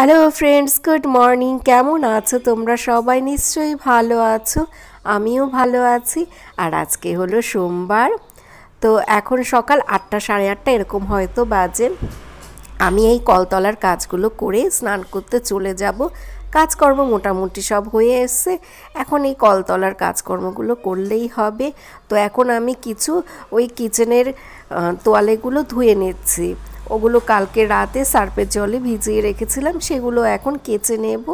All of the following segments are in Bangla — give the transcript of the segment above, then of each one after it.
Hello friends, good morning. কেমন আছো তোমরা সবাই? নিশ্চয়ই ভালো আছো, আমিও ভালো আছি। আর আজকে হলো সোমবার, তো এখন সকাল 8টা সাড়ে 8টা এরকম হয়তো বাজে। আমি এই কলতলার কাজগুলো করে স্নান করতে চলে যাব। কাজকর্ম মোটামুটি সব হয়ে এসছে, এখন এই কলতলার কাজকর্মগুলো করলেই হবে। তো এখন আমি কিছু ওই কিচেনের তোয়ালেগুলো ধুয়ে নিচ্ছি। ওগুলো কালকে রাতে সার্ফের জলে ভিজিয়ে রেখেছিলাম, সেগুলো এখন কেচে নেব।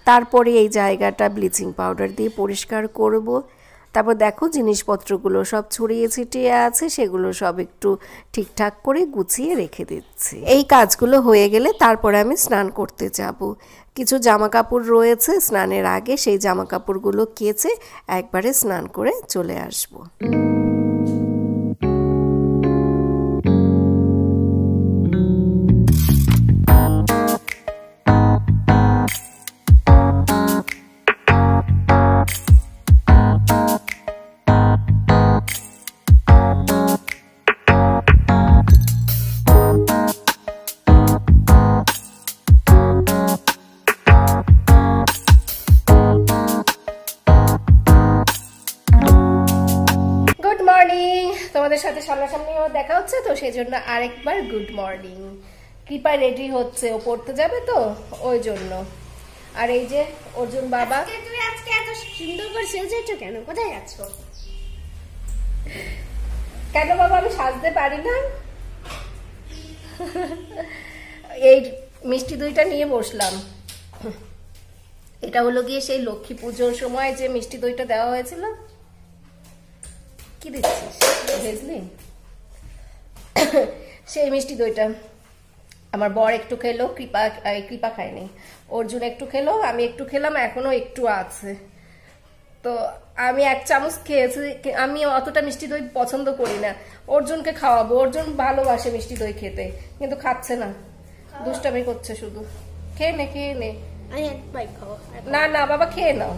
তারপরে এই জায়গাটা ব্লিচিং পাউডার দিয়ে পরিষ্কার করব। তারপর দেখো জিনিসপত্রগুলো সব ছড়িয়ে ছিটিয়ে আছে, সেগুলো সব একটু ঠিকঠাক করে গুছিয়ে রেখে দিচ্ছি। এই কাজগুলো হয়ে গেলে তারপরে আমি স্নান করতে যাব। কিছু জামা কাপড় রয়েছে স্নানের আগে, সেই জামা কাপড়গুলো কেচে একবারে স্নান করে চলে আসবো। তোমাদের সাথে সামনাসামনিও দেখা হচ্ছে, তো সেই জন্য আরেকবার গুড মর্নিং। কৃপা রেডি হচ্ছে, ও পড়তে যাবে তো ওই জন্য। আর এই যে অর্জুন বাবা। তুমি আজকে এত সুন্দর করে সেজেছো কেন? কোথায় যাচ্ছ? কেন বাবা, আমি সাজতে পারি না? এই মিষ্টি দইটা নিয়ে বসলাম। এটা হলো গিয়ে সেই লক্ষ্মী পুজোর সময় যে মিষ্টি দইটা দেওয়া হয়েছিল। কি দিচ্ছিস? ভেজলি? সেই মিষ্টি দইটা আমার বর একটু খেলো, কৃপা খায়নি। অর্জুন একটু খেলো, আমি একটু খেলাম, এখনো একটু আছে। তো আমি 1 চামচ খেয়েছি। আমি অতটা মিষ্টি দই পছন্দ করি না। অর্জুনকে খাওয়াবো, অর্জুন ভালোবাসে মিষ্টি দই খেতে, কিন্তু খাচ্ছে না, দুষ্টামি করছে শুধু। খেয়ে নে, খেয়ে নে। না না বাবা, খেয়ে নাও।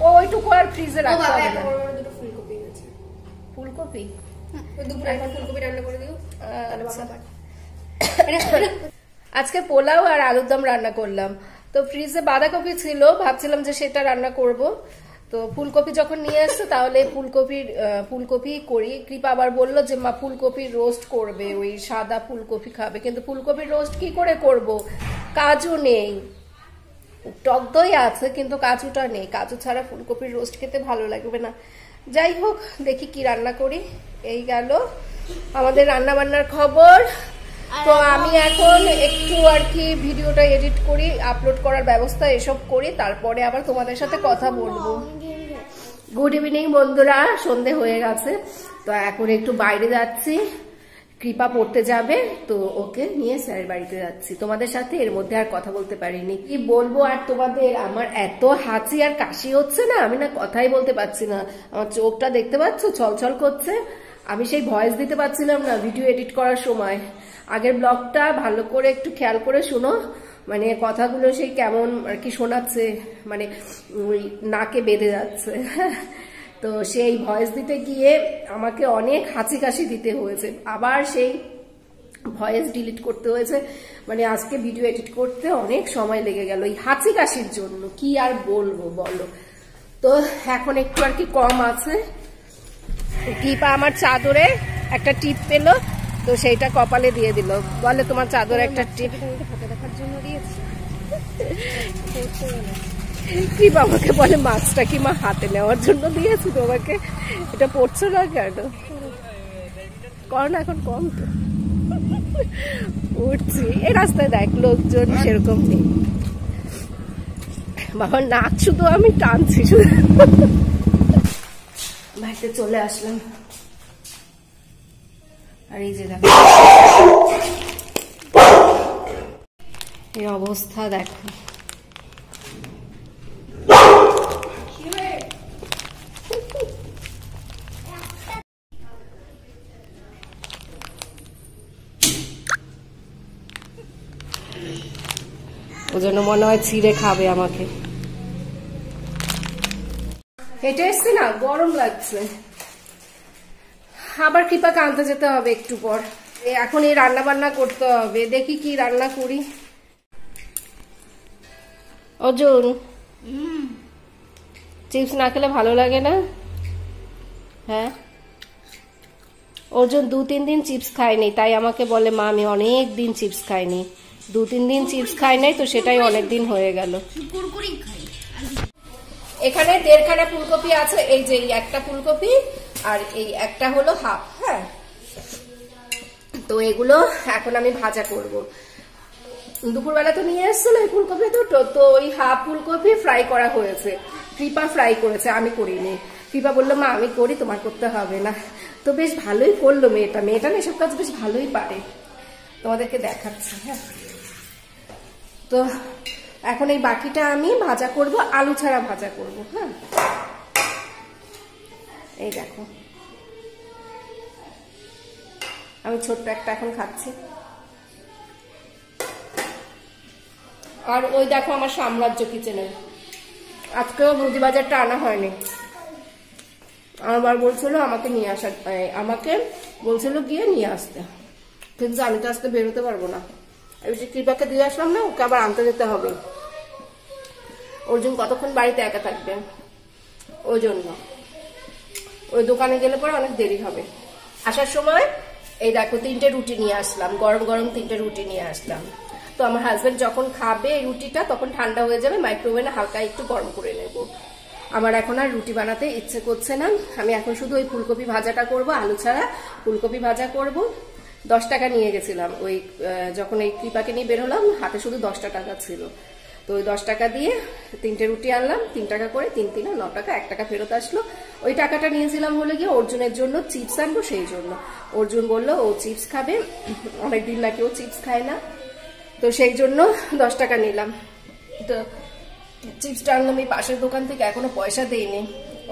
ওইটুকু আর ফ্রিজে রাখতে হবে না। ফুলকপি ফুলকপি রান্না করে দিও। আজকে পোলাও আর আলুর দম রান্না করলাম। তো ফ্রিজে বাঁধাকপি ছিল, ভাবছিলাম যে সেটা রান্না করব। তো ফুলকপি যখন নিয়ে আসছে, তাহলে ফুলকপি করি। কৃপা আবার বললো যে মা ফুলকপির রোস্ট করবে, ওই সাদা ফুলকপি খাবে। কিন্তু ফুলকপির রোস্ট কি করে করব? কাজু নেই, টক দই আছে কিন্তু কাজুটা নেই। কাজু ছাড়া ফুলকপির রোস্ট খেতে ভালো লাগবে না। যাই হোক, দেখি কি রান্না করি। এই গেল আমাদের রান্না বান্নার খবর। তো আমি এখন একটু আর কি ভিডিওটা এডিট করি, আপলোড করার ব্যবস্থা এসব করি, তারপরে আবার তোমাদের সাথে কথা বলবো। গুড ইভিনিং বন্ধুরা, সন্ধে হয়ে গেছে। তো এখন একটু বাইরে যাচ্ছি, কৃপা পড়তে যাবে, তো ওকে নিয়ে স্যারের বাড়িতে যাচ্ছি। তোমাদের সাথে এর মধ্যে আর কথা বলতে পারিনি। কি বলবো আর তোমাদের, আমার এত হাঁচি আর কাশি হচ্ছে না, আমি না কথাই বলতে পারছি না। আমার চোখটা দেখতে পাচ্ছ, ছলছল করছে। আমি সেই ভয়েস দিতে পারছিলাম না ভিডিও এডিট করার সময়। আগের ব্লগটা ভালো করে একটু খেয়াল করে শুনো, মানে কথাগুলো সেই কেমন আর কি শোনাচ্ছে, মানে ওই নাকে বেঁধে যাচ্ছে। তো সেই ভয়েস দিতে গিয়ে আমাকে অনেক হাঁচি কাশি দিতে হয়েছে, আবার সেই ভয়েস ডিলিট করতে হয়েছে। মানে আজকে ভিডিও এডিট করতে অনেক সময় লেগে গেল এই হাঁচি কাশির জন্য। কি আর বলবো বলো। তো এখন একটু আর কি কম আছে। কৃপা আমার চাদরে একটা টিপ পেলো, তো সেইটা কপালে দিয়ে দিল। বলে তোমার চাদরে একটা টিপ দেখার জন্য দিয়েছি। কৃপা আমাকে বলে মাছটা কি মা হাতে নেওয়ার জন্য দিয়েছি তোমাকে, এটা পড়ছো না কেন? কর না, এখন কম তো উঠছি। এই রাস্তায় দেখ লোকজন সেরকম নেই বাবা, নাচ শুধু আমি টানছি শুধু। বাড়িতে চলে আসলাম, আর এই যে দেখো এই অবস্থা, দেখো ও জন্য মনে হয় ছিঁড়ে খাবে আমাকে। হেঁটে এসছি না, গরম লাগছে। আবার কৃপাকে আনতে যেতে হবে একটু পর। এখন এই রান্না বান্না করতে হবে, দেখি কি রান্না করি। অর্জুন, চিপস না খেলে ভালো লাগে না? হ্যাঁ, অর্জুন 2-3 দিন চিপস খায়নি, তাই আমাকে বলে মা আমি অনেক দিন চিপস খাইনি। 2-3 দিন চিপস খাই নাই তো সেটাই অনেক দিন হয়ে গেল। এখানে 1.5 খানা ফুলকপি আছে, এই যে এই একটা ফুলকপি আর এই একটা হলো হাফ। হ্যাঁ, তো এগুলো এখন আমি ভাজা করব। দুপুরবেলা তো নিয়ে এসছিল এই ফুলকপি দুটো, তো ওই হাফ ফুলকপি ফ্রাই করা হয়েছে। কৃপা ফ্রাই করেছে, আমি করিনি। কৃপা বললো মা আমি করি, তোমার করতে হবে না। তো বেশ ভালোই করলো মেয়েটা না এসব কাজ বেশ ভালোই পারে, তোমাদেরকে দেখাচ্ছি। হ্যাঁ, তো এখন এই বাকিটা আমি ভাজা করব, আলু ছাড়া ভাজা করব। হ্যাঁ, এই দেখো আমি ছোট্ট একটা এখন খাচ্ছি। আর ওই দেখো আমার সাম্রাজ্য কিচেনে আজকেও মুদি বাজারটা আনা হয়নি। আমার বলছিল আমাকে নিয়ে আসা, আমাকে বলছিল গিয়ে নিয়ে আসতে, কিন্তু আমি তো আজকে বেরোতে পারবো না। আমি যে কৃপাকে দিয়ে আসলাম না, ওকে আবার আনতে যেতে হবে। অর্জুন কতক্ষণ বাড়িতে একা থাকবে, ওই জন্য ওই দোকানে গেলে পরে অনেক দেরি হবে। আসার সময় এই দেখো 3টে রুটি নিয়ে আসলাম, গরম গরম 3টে রুটি নিয়ে আসলাম। তো আমার হাজবেন্ড যখন খাবে এই রুটিটা তখন ঠান্ডা হয়ে যাবে, মাইক্রোওভেনে হালকা একটু গরম করে নেব। আমার এখন আর রুটি বানাতে ইচ্ছে করছে না, আমি এখন শুধু ওই ফুলকপি ভাজাটা করব, আলু ছাড়া ফুলকপি ভাজা করব। 10 টাকা নিয়ে গেছিলাম ওই যখন এই কৃপাকে নিয়ে বের হলাম, হাতে শুধু 10টা টাকা ছিল। তো ওই 10 টাকা দিয়ে 3টে রুটি আনলাম, 3 টাকা করে, 3 9 টাকা, 1 টাকা ফেরত আসলো। ওই টাকাটা নিয়েছিলাম হলে গিয়ে অর্জুনের জন্য চিপস আনবো, সেই জন্য। অর্জুন বললো ও চিপস খাবে, অনেকদিন নাকি ও চিপস খায় না, তো সেই জন্য 10 টাকা নিলাম। তো চিপসটা আনলাম এই পাশের দোকান থেকে, এখনো পয়সা দেয়নি।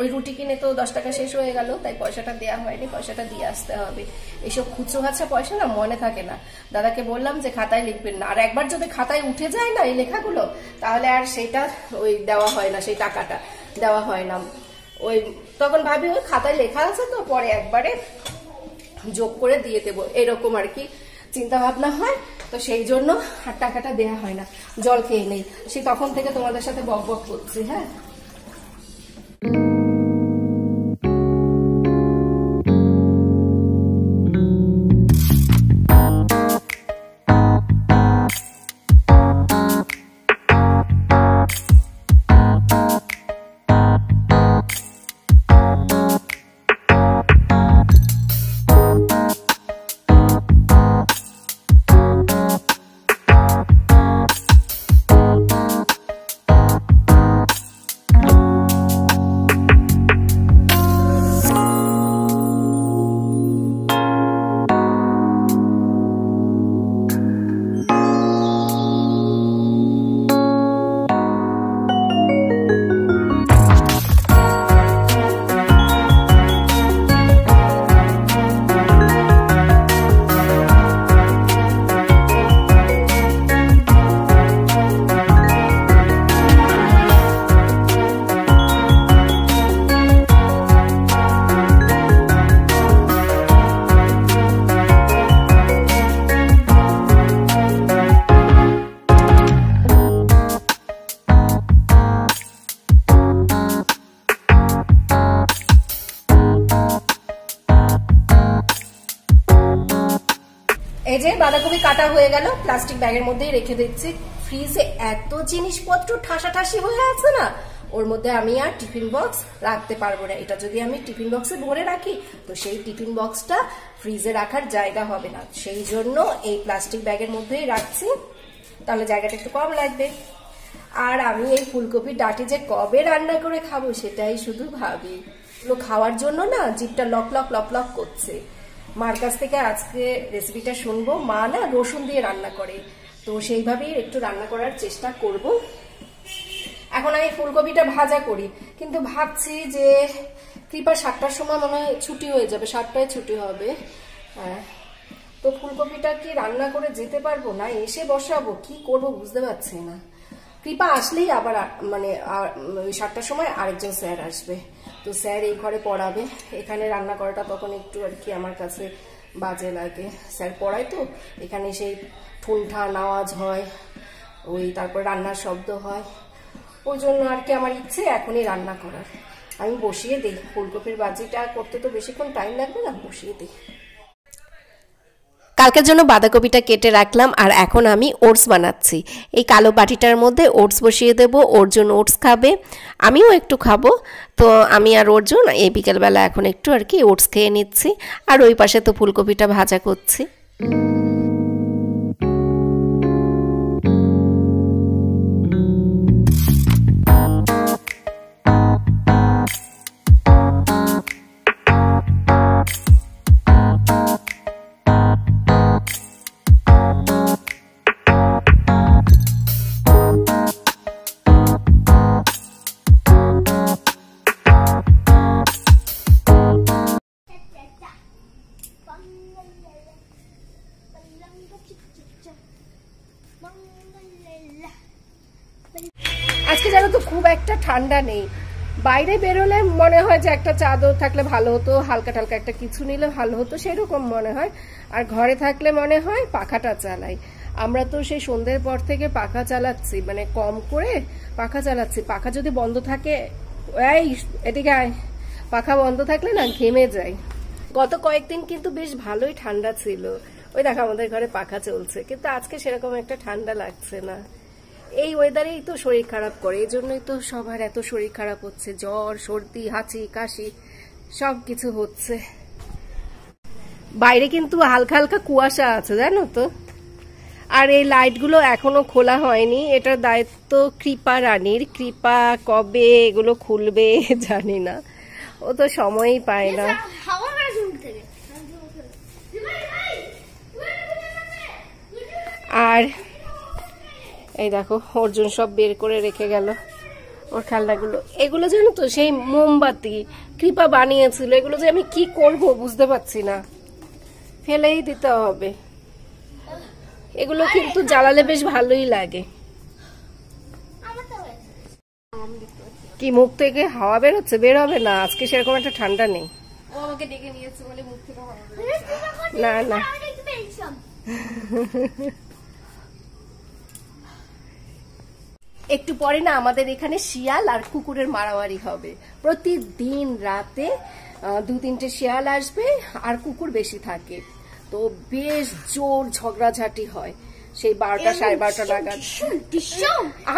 ওই রুটি কিনে তো 10 টাকা শেষ হয়ে গেল, তাই পয়সাটা দেওয়া হয়নি, পয়সাটা দিয়ে আসতে হবে। এইসব খুচরো খাচ্ছা পয়সা না মনে থাকে না। দাদাকে বললাম যে খাতায় লিখবেন না, আর একবার যদি খাতায় উঠে যায় না এই লেখাগুলো, তাহলে আর সেটা ওই দেওয়া হয় না, সেই টাকাটা দেওয়া হয় না। ওই তখন ভাবি ওই খাতায় লেখা আছে তো পরে একবারে যোগ করে দিয়ে দেবো, এরকম আর কি চিন্তা ভাবনা হয়। তো সেই জন্য আর টাকাটা দেয়া হয় না। জল খেয়ে নেই, সে তখন থেকে তোমাদের সাথে বক বক করছি। হ্যাঁ, এই যে বাঁধাকপি কাটা হয়ে গেল, প্লাস্টিক ব্যাগের মধ্যেই রেখে দিচ্ছি। ফ্রিজে এত জিনিসপত্র ঠাসাঠাসি হয়ে আছে না, ওর মধ্যে আমি আর টিফিন বক্স রাখতে পারবো না। এটা যদি আমি টিফিন বক্সে ভরে রাখি তো সেই টিফিন বক্সটা ফ্রিজে রাখার জায়গা হবে না, সেই জন্য এই প্লাস্টিক ব্যাগের মধ্যেই রাখছি, তাহলে জায়গাটা একটু কম লাগবে। আর আমি এই ফুলকপির ডাঁটি যে কবে রান্না করে খাবো সেটাই শুধু ভাবি। খাওয়ার জন্য না জিভটা লক লক লক লক করছে। মার কাছ থেকে আজকে রেসিপিটা শুনবো। মা না রসুন দিয়ে রান্না করে, তো সেইভাবেই একটু রান্না করার চেষ্টা করব। এখন আমি ফুলকপিটা ভাজা করি, কিন্তু ভাবছি যে কৃপা 7টার সময় মনে হয় ছুটি হয়ে যাবে, 7টায় ছুটি হবে। হ্যাঁ, তো ফুলকপিটা কি রান্না করে যেতে পারবো না এসে বসাবো, কি করব বুঝতে পারছি না। কৃপা আসলেই আবার মানে 7টার সময় আরেকজন স্যার আসবে, তো স্যার এই ঘরে পড়াবে। এখানে রান্না করাটা তখন একটু আর কি আমার কাছে বাজে লাগে। স্যার পড়ায় তো এখানে সেই ঠুনঠান আওয়াজ হয়, ওই তারপর রান্নার শব্দ হয়, ওই জন্য আর কি আমার ইচ্ছে এখনই রান্না করার। আমি বসিয়ে দিই, ফুলকপির ভাজিটা করতে তো বেশিক্ষণ টাইম লাগবে না, বসিয়ে দিই। কালকের জন্য বাঁধাকপিটা কেটে রাখলাম, আর এখন আমি ওটস বানাচ্ছি। এই কালো বাটিটার মধ্যে ওটস বসিয়ে দেবো, অর্জুন ওটস খাবে, আমিও একটু খাবো। তো আমি আর অর্জুন এই বিকেলবেলা এখন একটু আর কি ওটস খেয়ে নিচ্ছি, আর ওই পাশে তো ফুলকপিটা ভাজা করছি। আজকে জানো তো খুব একটা ঠান্ডা নেই, বাইরে বেরোলে মনে হয় যে একটা চাদর থাকলে ভালো হতো, হালকা টালকা একটা কিছু নিলে ভালো হতো, সেরকম মনে হয়। আর ঘরে থাকলে মনে হয় পাখাটা চালাই। আমরা তো সেই সন্ধ্যের পর থেকে পাখা চালাচ্ছি, মানে কম করে পাখা চালাচ্ছি। পাখা যদি বন্ধ থাকে, এই এদিকে আয়, পাখা বন্ধ থাকলে না ঘেমে যায়। গত কয়েকদিন কিন্তু বেশ ভালোই ঠান্ডা ছিল, ওই দেখো আমাদের ঘরে পাখা চলছে, কিন্তু আজকে সেরকম একটা ঠান্ডা লাগছে না। এই ওয়েদারেই তো শরীর খারাপ করে, এই জন্যই তো সবার এত শরীর খারাপ হচ্ছে, জ্বর সর্দি হাঁচি কাশি সব কিছু হচ্ছে। বাইরে কিন্তু হালকা হালকা কুয়াশা আছে জানো তো। আর এই লাইটগুলো এখনো খোলা হয়নি, এটার দায়িত্ব কৃপা রানীর। কৃপা কবে এগুলো খুলবে জানি না, ও তো সময়ই পায় না। আর এই দেখো অর্জুন সব বের করে রেখে গেল ওর খেলনাগুলো। এগুলো জানো তো সেই মোমবাতি কৃপা বানিয়েছিল, এগুলো যে আমি কি করব বুঝতে পারছি না, ফেলেই দিতে হবে। এগুলো কিন্তু জ্বালালে বেশ ভালোই লাগে। কি মুখ থেকে হাওয়া বেরোচ্ছে? বের হবে না, আজকে সেরকম একটা ঠান্ডা নেই। ও আমাকে ডেকে নিয়েছে বলে মুখ থেকে হাওয়া না না একটু পরে না আমাদের এখানে শিয়াল আর কুকুরের মারামারি হবে। প্রতিদিন রাতে 2-3টে শিয়াল আসবে আর কুকুর বেশি থাকে, তো বেশ জোর ঝগড়াঝাটি হয় সেই 12টা 12:30 নাগাদ।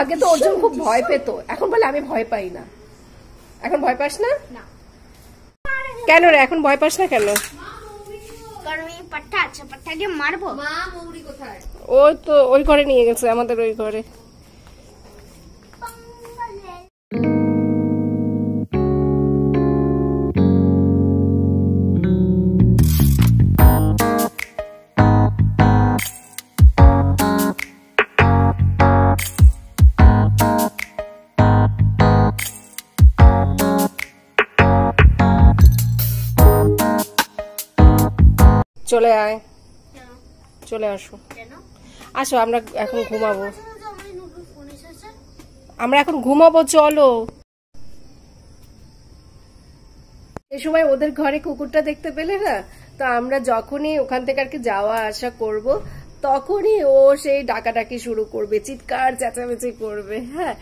আগে তো অর্জুন খুব ভয় পেত, এখন বলে আমি ভয় পাই না। এখন ভয় পাস না? কেন রে এখন ভয় পাস না কেন? ও তো ওই ঘরে নিয়ে গেছে, আমাদের ওই ঘরে। চলে আয়, চলে আসো, আসো আমরা এখন ঘুমাবো, আমরা এখন ঘুমাবো, চলো। এই সময় ওদের ঘরে কুকুরটা দেখতে পেলে না, তো আমরা যখনই ওখান থেকে আর কি যাওয়া আসা করব, তখনই ও সেই ডাকাডাকি শুরু করবে, চিৎকার চেঁচামেচি করবে। হ্যাঁ,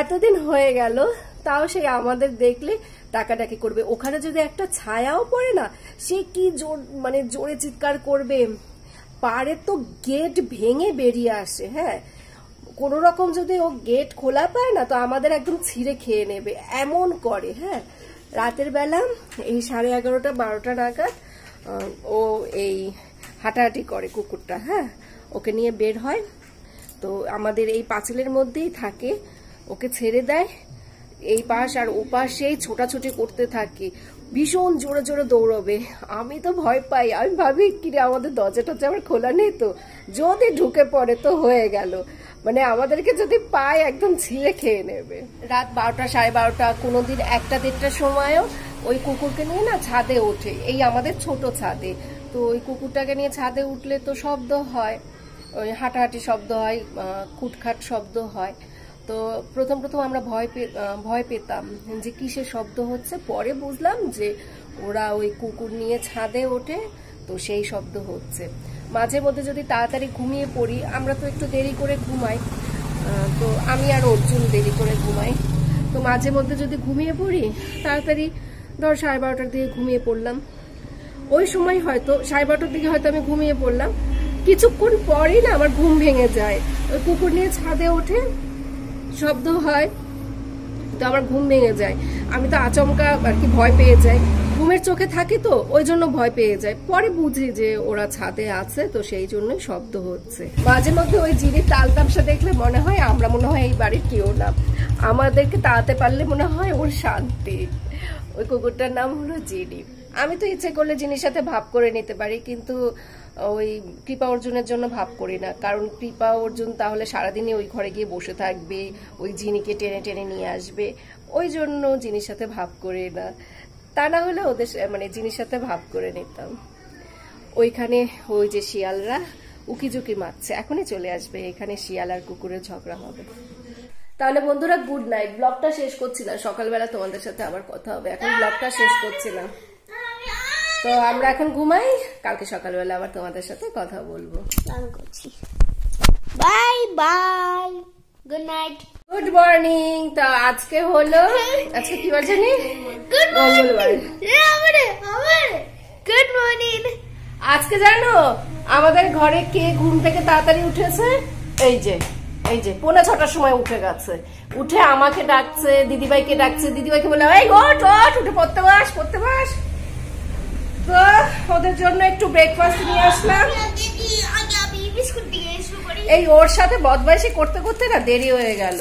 এতদিন হয়ে গেল তাও সেই আমাদের দেখলে ডাকাডাকি করবে। ওখানে যদি একটা ছায়াও পড়ে না, সে কি জোর মানে জোরে চিৎকার করবে, পারে তো গেট ভেঙে বেরিয়ে আসে। হ্যাঁ, কোন রকম যদি ও গেট খোলা পায় না, তো আমাদের একদম ছিঁড়ে খেয়ে নেবে, এমন করে। হ্যাঁ, রাতের বেলা এই 11:30 12টা নাগাদ ও এই হাঁটাহাঁটি করে কুকুরটা। হ্যাঁ, ওকে নিয়ে বের হয়, তো আমাদের এই পাঁচিলের মধ্যেই থাকে, ওকে ছেড়ে দেয়, এই পাশ আর ও পাশেই ছোটাছুটি করতে থাকে, ভীষণ জোরে জোরে দৌড়বে। আমি তো ভয় পাই, আমি ভাবি কিরে আমাদের দরজা টরজা আবার খোলা নেই তো, যদি ঢুকে পড়ে তো হয়ে গেল, মানে আমাদেরকে যদি পায় একদম ছিঁড়ে খেয়ে নেবে। রাত 12টা 12:30, কোনোদিন 1টা-1:30টার সময়ও ওই কুকুরকে নিয়ে না ছাদে ওঠে, এই আমাদের ছোট ছাদে। তো ওই কুকুরটাকে নিয়ে ছাদে উঠলে তো শব্দ হয়, ওই হাঁটাহাঁটি শব্দ হয়, খুটখাট শব্দ হয়। তো প্রথম আমরা ভয় পেতাম যে কিসের শব্দ হচ্ছে, পরে বুঝলাম যে ওরা ওই কুকুর নিয়ে ছাদে ওঠে, তো সেই শব্দ হচ্ছে। মাঝে মধ্যে যদি তাড়াতাড়ি ঘুমিয়ে পড়ি, আমরা তো একটু দেরি করে ঘুমাই, তো আমি আর অর্জুন দেরি করে ঘুমাই। তো মাঝে মধ্যে যদি ঘুমিয়ে পড়ি তাড়াতাড়ি, ধর 12:30টার দিকে ঘুমিয়ে পড়লাম, ওই সময় হয়তো 12:30টার দিকে হয়তো আমি ঘুমিয়ে পড়লাম, কিছুক্ষণ পরেই না আমার ঘুম ভেঙে যায়। ওই কুকুর নিয়ে ছাদে ওঠে, শব্দ হয়, তো আমার ঘুম ভেঙে যায়। আমি তো আচমকা আর কি ভয় পেয়ে যাই, ঘুমের চোখে থাকি তো ওই জন্য ভয় পেয়ে যায়। পরে বুঝি যে ওরা ছাদে আছে, তো সেই জন্যই শব্দ হচ্ছে। মাঝে মধ্যে ওই জিরির তাল তামসা দেখলে মনে হয় আমরা মনে হয় এই বাড়ির কেউ না, আমাদেরকে তাড়াতে পারলে মনে হয় ওর শান্তি। ওই কুকুরটার নাম হলো জিরি। আমি তো ইচ্ছে করলে জিনিস সাথে ভাব করে নিতে পারি, কিন্তু ওই কৃপা অর্জুনের জন্য ভাব করি না, কারণ কৃপা অর্জুন তাহলে সারাদিনই ওই ঘরে গিয়ে বসে থাকবে, ওই জিনিকে টেনে টেনে নিয়ে আসবে, ওই জন্য জিনিস সাথে ভাব করি না। তা না হলে ওদের মানে জিনিস সাথে ভাব করে নিতাম। ওইখানে ওই যে শিয়ালরা উকিঝুঁকি মারছে, এখনই চলে আসবে, এখানে শিয়াল আর কুকুরের ঝগড়া হবে। তাহলে বন্ধুরা গুড নাইট, ব্লগটা শেষ করছি না, সকালবেলা তোমাদের সাথে আবার কথা হবে, এখন ব্লগটা শেষ করছি না। তো আমরা এখন ঘুমাই, কালকে সকালবেলা আবার তোমাদের সাথে কথা বলবো। Bye bye, good night, good morning. তো আজকে হলো, আজকে কি বার জানি, মঙ্গলবার। Good morning. আজকে জানো আমাদের ঘরে কে ঘুম থেকে তাড়াতাড়ি উঠেছে? এই যে 5:45টার সময় উঠে গেছে, উঠে আমাকে ডাকছে, দিদিভাইকে ডাকছে, দিদিভাইকে বলে এই ওঠ ওঠ, উঠে পড়তে বাস। তো ওদের জন্য একটু ব্রেকফাস্ট নিয়ে আসলাম। এই ওর সাথে বদমাইশি করতে করতে না দেরি হয়ে গেল,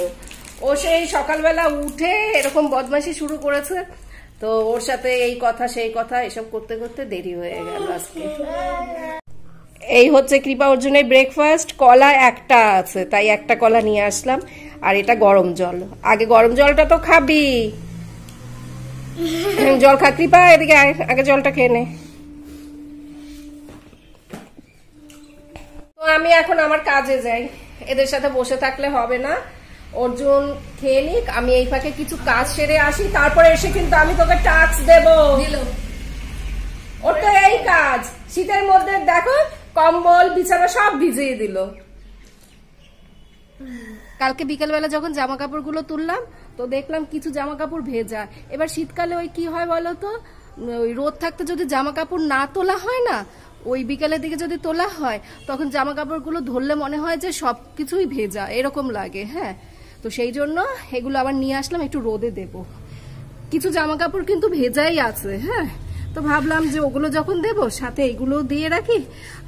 ও সেই সকালবেলা উঠে এরকম বদমাইশি শুরু করেছে, তো ওর সাথে এই কথা সেই কথা এসব করতে করতে দেরি হয়ে গেল আজকে। এই হচ্ছে কৃপা অর্জুনের ব্রেকফাস্ট, কলা একটা আছে তাই একটা কলা নিয়ে আসলাম, আর এটা গরম জল। আগে গরম জলটা তো খাবি, জল খা কৃপা, এদিকে আগে জলটা খেয়ে নে। তো আমি এখন আমার কাজে যাই, এদের সাথে বসে থাকলে হবে না। অর্জুন খেয়ে নিক, আমি এই ফাঁকে কিছু কাজ সেরে আসি, তারপরে এসে কিন্তু আমি তোকে টাস্ক দেবো। ওর তো এই কাজ, শীতের মধ্যে দেখো কম্বল বিছানা সব ভিজিয়ে দিল। কালকে বিকেলবেলা যখন জামা কাপড়গুলো তুললাম তো দেখলাম কিছু জামা কাপড় ভেজা। এবার শীতকালে ওই কি হয় বলতো, ওই রোদ থাকতে যদি জামা কাপড় না তোলা হয় না, ওই বিকেলের দিকে যদি তোলা হয় তখন জামা কাপড়গুলো ধরলে মনে হয় যে সবকিছুই ভেজা, এরকম লাগে। হ্যাঁ, তো সেই জন্য এগুলো আবার নিয়ে আসলাম, একটু রোদে দেব। কিছু জামা কাপড় কিন্তু ভেজাই আছে। হ্যাঁ, তো ভাবলাম যে ওগুলো যখন দেব সাথে এগুলো দিয়ে রাখি,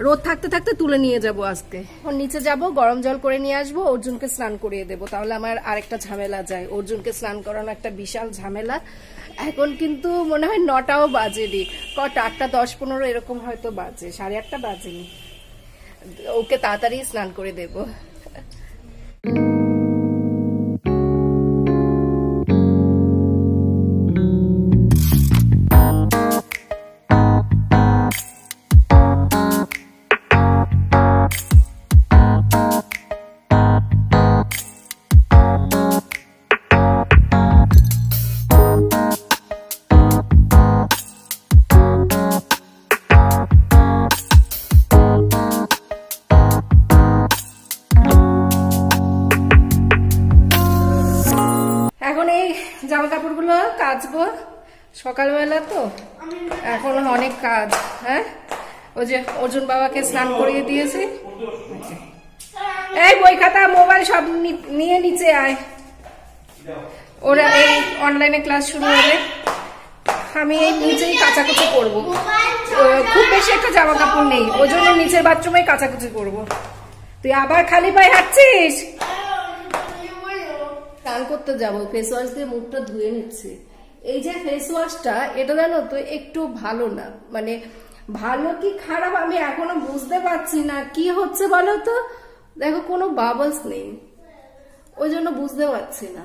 রোদ থাকতে থাকতে তুলে নিয়ে যাব। আজকে নিচে যাব, গরম জল করে নিয়ে আসবো, অর্জুনকে স্নান করিয়ে দেবো, তাহলে আমার আরেকটা ঝামেলা যায়। অর্জুনকে স্নান করানো একটা বিশাল ঝামেলা। এখন কিন্তু মনে হয় 9টাও বাজেনি, 8টা 10-15 এরকম হয়তো বাজে, 8:30 বাজেনি। ওকে তাড়াতাড়ি স্নান করে দেবো। জামা কাপড়গুলো কাচবো, সকালবেলা তো এখন অনেক কাজ। হ্যাঁ, ওই যে অর্জুন বাবাকে স্নান করিয়ে দিয়েছি। এই বই খাতা মোবাইল সব নিয়ে নিচে আয়, ওরা এই অনলাইনে ক্লাস শুরু হবে। আমি এই নিচেই কাচাকুচি করবো, খুব বেশি একটা জামা কাপড় নেই, ওই জন্য নিচের বাথরুমে কাচাকুচি করবো। তুই আবার খালি পায়ে হাঁটছিস? স্নান করতে যাবো, ফেস ওয়াশ দিয়ে মুখটা ধুয়ে নিচ্ছি। এই যে ফেস ওয়াশটা, এটা জানো তো একটু ভালো না, মানে ভালো কি খারাপ আমি এখনো বুঝতে পারছি না। কি হচ্ছে বলো তো, দেখো কোনো বাবলস নেই, ওই জন্য বুঝতে পারছি না।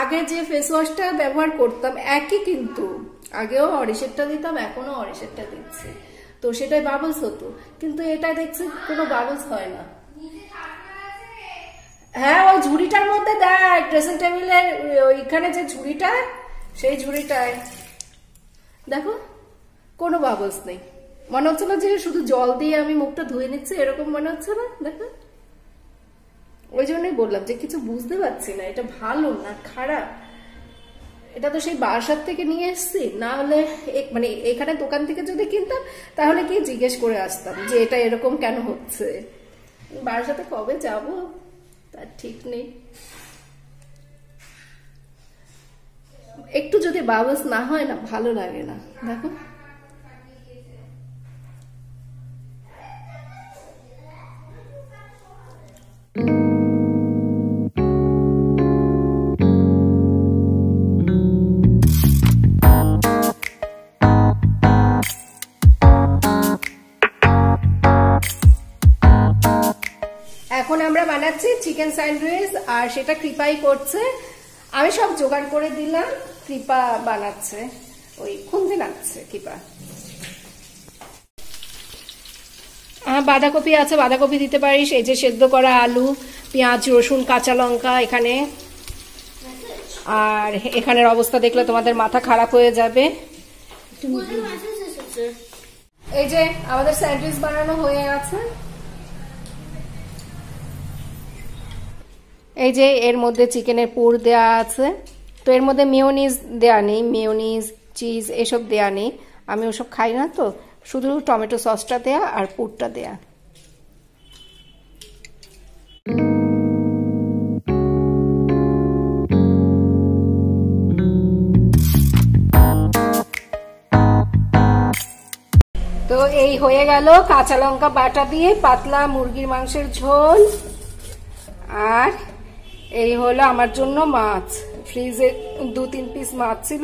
আগে যে ফেস ওয়াশটা ব্যবহার করতাম একই, কিন্তু আগেও অরিশেরটা দিতাম, এখনো অরিশেরটা দিচ্ছি, তো সেটাই বাবলস হতো, কিন্তু এটা দেখছি কোনো বাবলস হয় না। হ্যাঁ, ওই ঝুড়িটার মধ্যে দেখ, ড্রেসিং টেবিলের ওইখানে যে ঝুড়িটা, সেই ঝুড়িটায় দেখো কোনো বাবলস নেই। মনে হচ্ছে না যে শুধু জল দিয়ে আমি মুখটা ধুয়ে নিচ্ছি, এরকম মনে হচ্ছে না? দেখো ওই জন্যই বললাম যে কিছু বুঝতে পারছি না, এটা ভালো না খারাপ। এটা তো সেই বারাসাত থেকে নিয়ে এসছি, না হলে মানে এখানে দোকান থেকে যদি কিনতাম তাহলে কি জিজ্ঞেস করে আসতাম যে এটা এরকম কেন হচ্ছে। বারাসাতে কবে যাব তার ঠিক নেই। একটু যদি বাবলস না হয় না ভালো লাগে না। দেখো এখন আমরা বানাচ্ছি চিকেন স্যান্ডউইচ, আর সেটা কৃপাই করছে। আমি সব জোগাড় করে দিলাম, কৃপা বানাচ্ছে, ওই খুন্তি নাড়ছে কৃপা। বাঁধাকপি আছে, বাঁধাকপি দিতে পারিস। এই যে সেদ্ধ করা আলু, পেঁয়াজ, রসুন, কাঁচা লঙ্কা এখানে। আর এখানের অবস্থা দেখলে তোমাদের মাথা খারাপ হয়ে যাবে। এই যে আমাদের স্যান্ডউইচ বানানো হয়ে গেছে। এই যে এর মধ্যে চিকেনের পুর দেয়া আছে, তো এর মধ্যে মেয়োনিজ দেয়া নেই, মেয়োনিজ চিজ এসব দেয়া নেই, আমি ওসব খাই না, তো শুধু টমেটো সসটা দেয়া আর পুরটা দেয়া। তো এই হয়ে গেল কাঁচা লঙ্কা বাটা দিয়ে পাতলা মুরগির মাংসের ঝোল। আর এই হলো আমার জন্য মাছ, ফ্রিজে 2-3 পিস মাছ ছিল,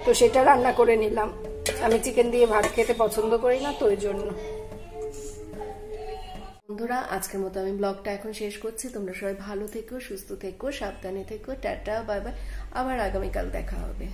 তো সেটা রান্না করে নিলাম। আমি চিকেন দিয়ে ভাত খেতে পছন্দ করি না, তো ওই জন্য। বন্ধুরা, আজকের মতো আমি ব্লগটা এখন শেষ করছি। তোমরা সবাই ভালো থেকো, সুস্থ থেকো, সাবধানে থেকো। টাটা, বাই বাই, আবার আগামীকাল দেখা হবে।